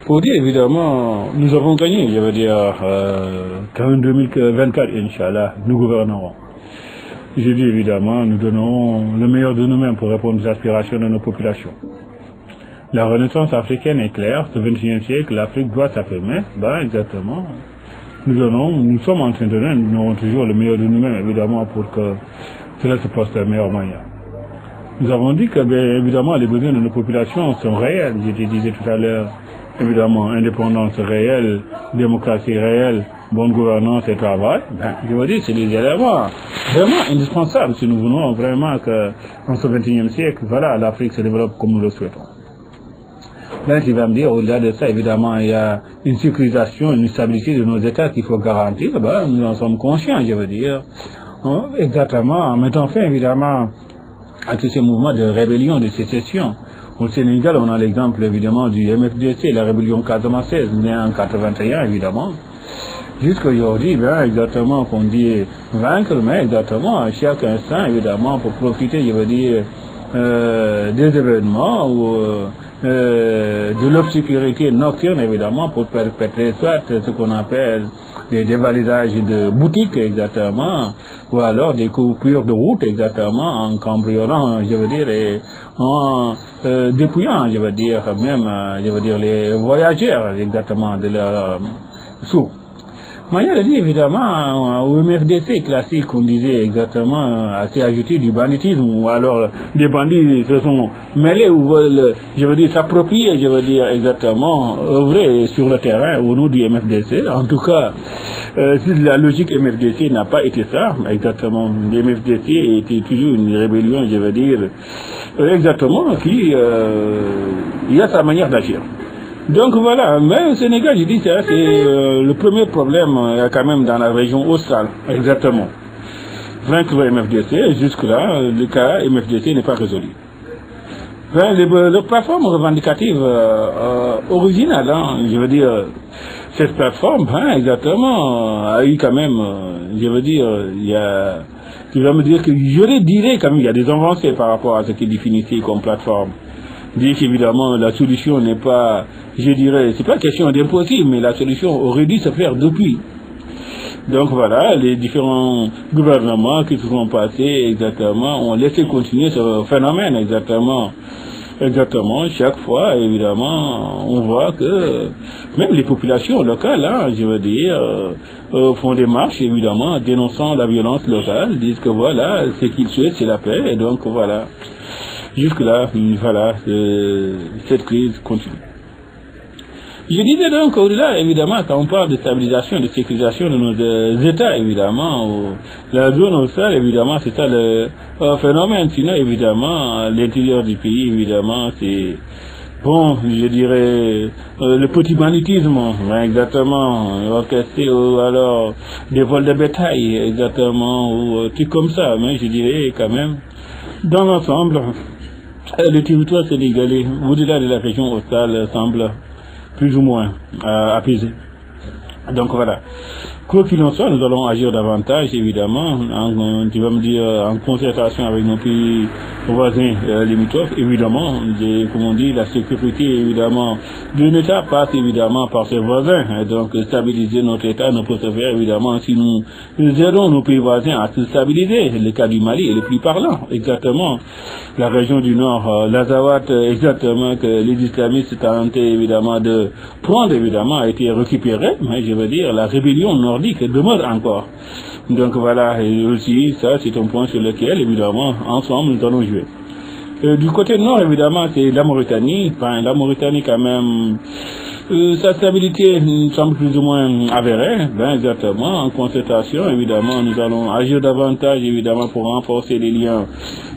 Pour dire, évidemment, nous avons gagné, je veux dire, qu'en 2024, Inch'Allah, nous gouvernerons. Je dis évidemment, nous donnons le meilleur de nous-mêmes pour répondre aux aspirations de nos populations. La renaissance africaine est claire, ce 21e siècle, l'Afrique doit s'affirmer, exactement. Nous sommes en train de donner, nous aurons toujours le meilleur de nous-mêmes, évidemment, pour que cela se passe de la meilleure manière. Nous avons dit que, bien évidemment, les besoins de nos populations sont réels, je te disais tout à l'heure. Évidemment, indépendance réelle, démocratie réelle, bonne gouvernance et travail, je veux dire, c'est des éléments vraiment indispensables si nous voulons vraiment que, en ce 21e siècle, voilà, l'Afrique se développe comme nous le souhaitons. Là, tu vas me dire, au-delà de ça, évidemment, il y a une sécurisation, une stabilité de nos États qu'il faut garantir, nous en sommes conscients, je veux dire. Exactement, en mettant fin, évidemment, à tous ces mouvements de rébellion, de sécession. Au Sénégal, on a l'exemple évidemment du MFDC, la rébellion casamançaise, née en 81 évidemment. Jusqu'à aujourd'hui, exactement, qu'on dit vaincre, mais exactement, à chaque instant, évidemment, pour profiter, je veux dire, des événements ou de l'obscurité nocturne, évidemment, pour perpétrer soit ce qu'on appelle des dévalisages de boutiques, exactement, ou alors des coupures de route, exactement, en cambriollant, je veux dire, et en dépouillant, je veux dire, même, je veux dire, les voyageurs, exactement, de leur sous. Mais il a dit, évidemment, au MFDC classique, on disait exactement, assez ajouté du banditisme, ou alors des bandits se sont mêlés ou veulent, je veux dire, s'approprier, je veux dire, exactement, œuvrer sur le terrain au nom du MFDC. En tout cas, la logique MFDC n'a pas été ça, exactement. Le MFDC était toujours une rébellion, je veux dire, exactement, qui, il a sa manière d'agir. Donc voilà, mais au Sénégal, je dis ça, c'est le premier problème quand même dans la région australe, exactement. Vaincre le MFDC, jusque-là, le cas MFDC n'est pas résolu. Les plateformes revendicatives originales, je veux dire, cette plateforme, exactement, a eu quand même, je veux dire, il y a, tu vas me dire que je dirais quand même, il y a des avancées par rapport à ce qui est défini comme plateforme. Dire qu'évidemment, la solution n'est pas, je dirais, c'est pas question d'impossible, mais la solution aurait dû se faire depuis. Donc voilà, les différents gouvernements qui se sont passés, exactement, ont laissé continuer ce phénomène, exactement. Exactement, chaque fois, évidemment, on voit que même les populations locales, je veux dire, font des marches, évidemment, dénonçant la violence locale, disent que voilà, ce qu'ils souhaitent, c'est la paix, et donc voilà. Jusque-là, voilà, cette crise continue. Je disais donc, au-delà, évidemment, quand on parle de stabilisation, de sécurisation de nos États, évidemment, la zone australe, évidemment, c'est ça le phénomène. Sinon, évidemment, l'intérieur du pays, évidemment, c'est, bon, je dirais, le petit banditisme, exactement, orchestré, ou alors des vols de bétail, exactement, ou trucs comme ça, mais je dirais quand même, dans l'ensemble, le territoire sénégalais, au-delà de la région australe, semble plus ou moins apaisé. Donc voilà. Quoi qu'il en soit, nous allons agir davantage, évidemment, tu vas me dire, en concertation avec nos pays voisins limitrophes, évidemment, comme on dit, la sécurité, évidemment, d'un État passe, évidemment, par ses voisins. Et donc, stabiliser notre État ne peut se faire, évidemment, si nous aidons nos pays voisins à se stabiliser. Le cas du Mali est le plus parlant, exactement. La région du Nord, l'Azawad, exactement, que les islamistes tentaient, évidemment, de prendre, évidemment, a été récupérée. Mais je veux dire, la rébellion nordique demeure encore. Donc voilà, et aussi, ça c'est un point sur lequel, évidemment, ensemble, nous allons jouer. Du côté nord, évidemment, c'est la Mauritanie. Enfin, la Mauritanie, quand même, sa stabilité semble plus ou moins avérée, exactement, en concertation, évidemment, nous allons agir davantage, évidemment, pour renforcer les liens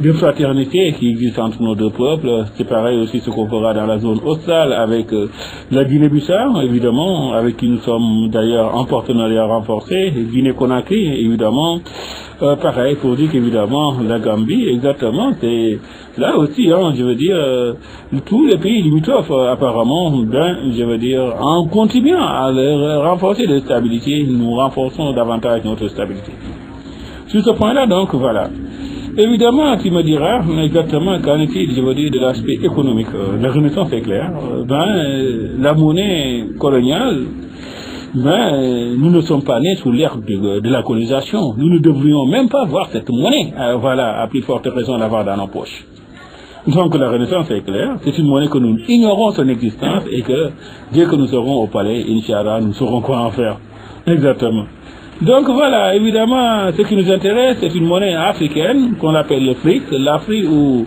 de fraternité qui existent entre nos deux peuples. C'est pareil aussi ce qu'on fera dans la zone australe avec la Guinée-Bissau, évidemment, avec qui nous sommes d'ailleurs en partenariat renforcé, Guinée-Conakry, évidemment, pareil, pour dire qu'évidemment, la Gambie, exactement, c'est là aussi, je veux dire, tous les pays limitrophes, apparemment, je veux dire, en continuant à renforcer la stabilité, nous renforçons davantage notre stabilité. Sur ce point-là, donc, voilà. Évidemment, tu me diras exactement qu'en est-il, je veux dire, de l'aspect économique. La Renaissance est claire. La monnaie coloniale, nous ne sommes pas nés sous l'ère de la colonisation. Nous ne devrions même pas voir cette monnaie, à plus forte raison, l'avoir dans nos poches. Donc la Renaissance est claire, c'est une monnaie que nous ignorons son existence et que dès que nous serons au palais, Inch'Allah, nous saurons quoi en faire. Exactement. Donc voilà, évidemment, ce qui nous intéresse, c'est une monnaie africaine qu'on appelle le fric, l'Afrique ou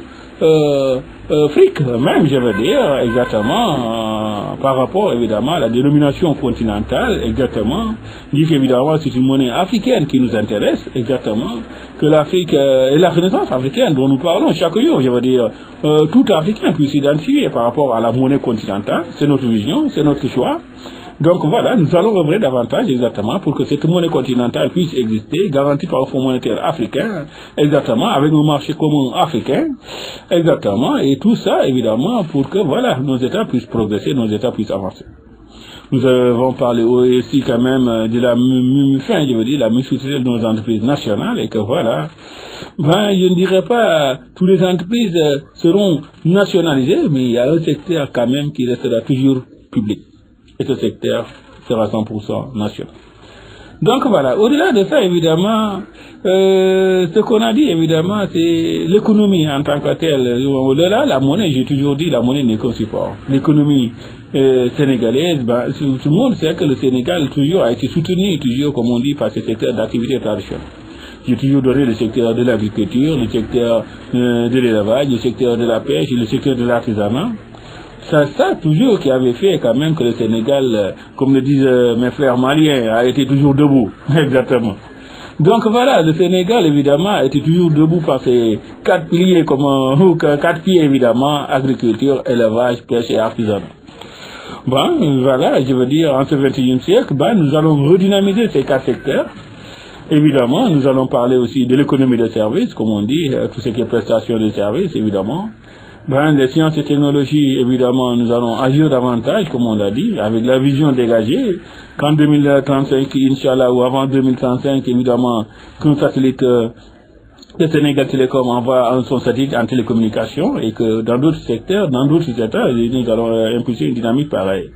fric même, je veux dire, exactement, par rapport évidemment à la dénomination continentale, exactement, dit qu'évidemment c'est une monnaie africaine qui nous intéresse, exactement, que l'Afrique et la Renaissance africaine dont nous parlons chaque jour, je veux dire, tout Africain puisse s'identifier par rapport à la monnaie continentale, c'est notre vision, c'est notre choix. Donc voilà, nous allons œuvrer davantage exactement pour que cette monnaie continentale puisse exister, garantie par le Fonds monétaire africain, exactement, avec un marché commun africain, exactement, et tout ça évidemment pour que voilà, nos États puissent progresser, nos États puissent avancer. Nous avons parlé aussi quand même de la je veux dire, la multiplicité de nos entreprises nationales et que voilà, je ne dirais pas toutes les entreprises seront nationalisées, mais il y a un secteur quand même qui restera toujours public. Et ce secteur sera 100% national. Donc voilà, au-delà de ça, évidemment, ce qu'on a dit, évidemment, c'est l'économie en tant que telle. Au-delà, la monnaie, j'ai toujours dit, la monnaie n'est qu'un support. L'économie sénégalaise, tout le monde sait que le Sénégal toujours a été soutenu, toujours, comme on dit, par ce secteur d'activité traditionnelle. J'ai toujours donné le secteur de l'agriculture, le secteur de l'élevage, le secteur de la pêche, le secteur de l'artisanat. C'est ça toujours qui avait fait quand même que le Sénégal, comme le disent mes frères maliens, a été toujours debout. Exactement. Donc voilà, le Sénégal évidemment a été toujours debout par ses 4 piliers, quatre pieds évidemment, agriculture, élevage, pêche et artisanat. Voilà, je veux dire, en ce 21e siècle, nous allons redynamiser ces 4 secteurs. Évidemment, nous allons parler aussi de l'économie de services, comme on dit, tout ce qui est prestation de services, évidemment. Les sciences et technologies, évidemment, nous allons agir davantage, comme on l'a dit, avec la vision dégagée, qu'en 2035, Inch'Allah, ou avant 2035, évidemment, qu'un satellite de Sénégal Télécom envoie son satellite en télécommunication et que dans d'autres secteurs, dans d'autres États, nous allons impulser une dynamique pareille.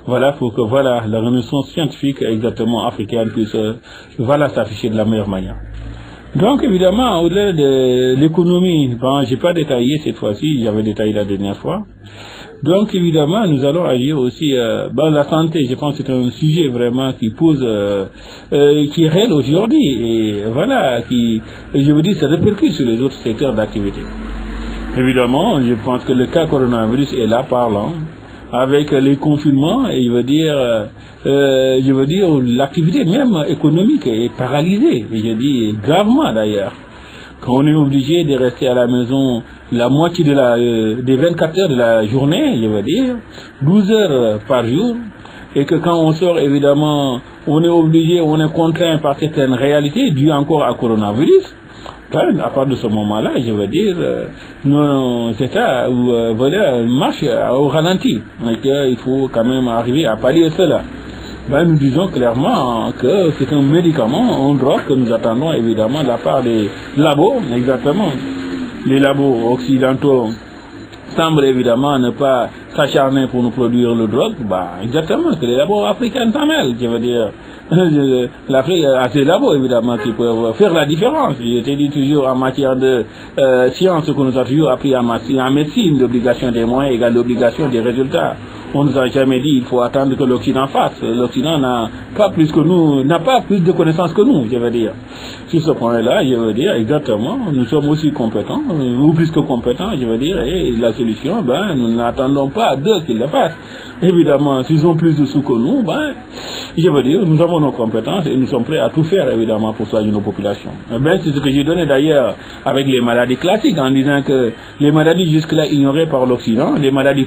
Voilà, pour que voilà, la renaissance scientifique exactement africaine puisse s'afficher de la meilleure manière. Donc évidemment, au-delà de l'économie, j'ai pas détaillé cette fois-ci, j'avais détaillé la dernière fois. Donc évidemment, nous allons agir aussi la santé. Je pense que c'est un sujet vraiment qui pose, qui est réel aujourd'hui et voilà, qui, je veux dire, ça répercute sur les autres secteurs d'activité. Évidemment, je pense que le cas coronavirus est là parlant avec les confinements et je veux dire, l'activité même économique est paralysée, et je dis gravement d'ailleurs. Quand on est obligé de rester à la maison la moitié des 24 heures de la journée, je veux dire, 12 heures par jour, et que quand on sort, évidemment, on est obligé, on est contraint par certaines réalités dues encore à coronavirus. À part de ce moment-là, je veux dire, nos États marchent au ralenti, et qu'il faut quand même arriver à pallier cela. Nous disons clairement que c'est un médicament, un drogue que nous attendons évidemment de la part des labos, exactement. Les labos occidentaux semblent évidemment ne pas s'acharner pour nous produire le drogue, exactement, que les labos africains s'en mêlent, je veux dire. L'Afrique a ses labos évidemment qui peuvent faire la différence. Je te dis toujours en matière de science, ce qu'on nous a toujours appris en médecine, l'obligation des moyens égale l'obligation des résultats. On nous a jamais dit il faut attendre que l'Occident fasse. L'Occident n'a pas plus que nous, n'a pas plus de connaissances que nous, je veux dire. Sur ce point-là, je veux dire exactement, nous sommes aussi compétents, ou plus que compétents, je veux dire, et la solution, nous n'attendons pas d'eux qu'ils le fassent. Évidemment, s'ils ont plus de sous que nous, je veux dire, nous avons nos compétences et nous sommes prêts à tout faire, évidemment, pour soigner nos populations. C'est ce que j'ai donné d'ailleurs avec les maladies classiques, en disant que les maladies jusque-là ignorées par l'Occident, les maladies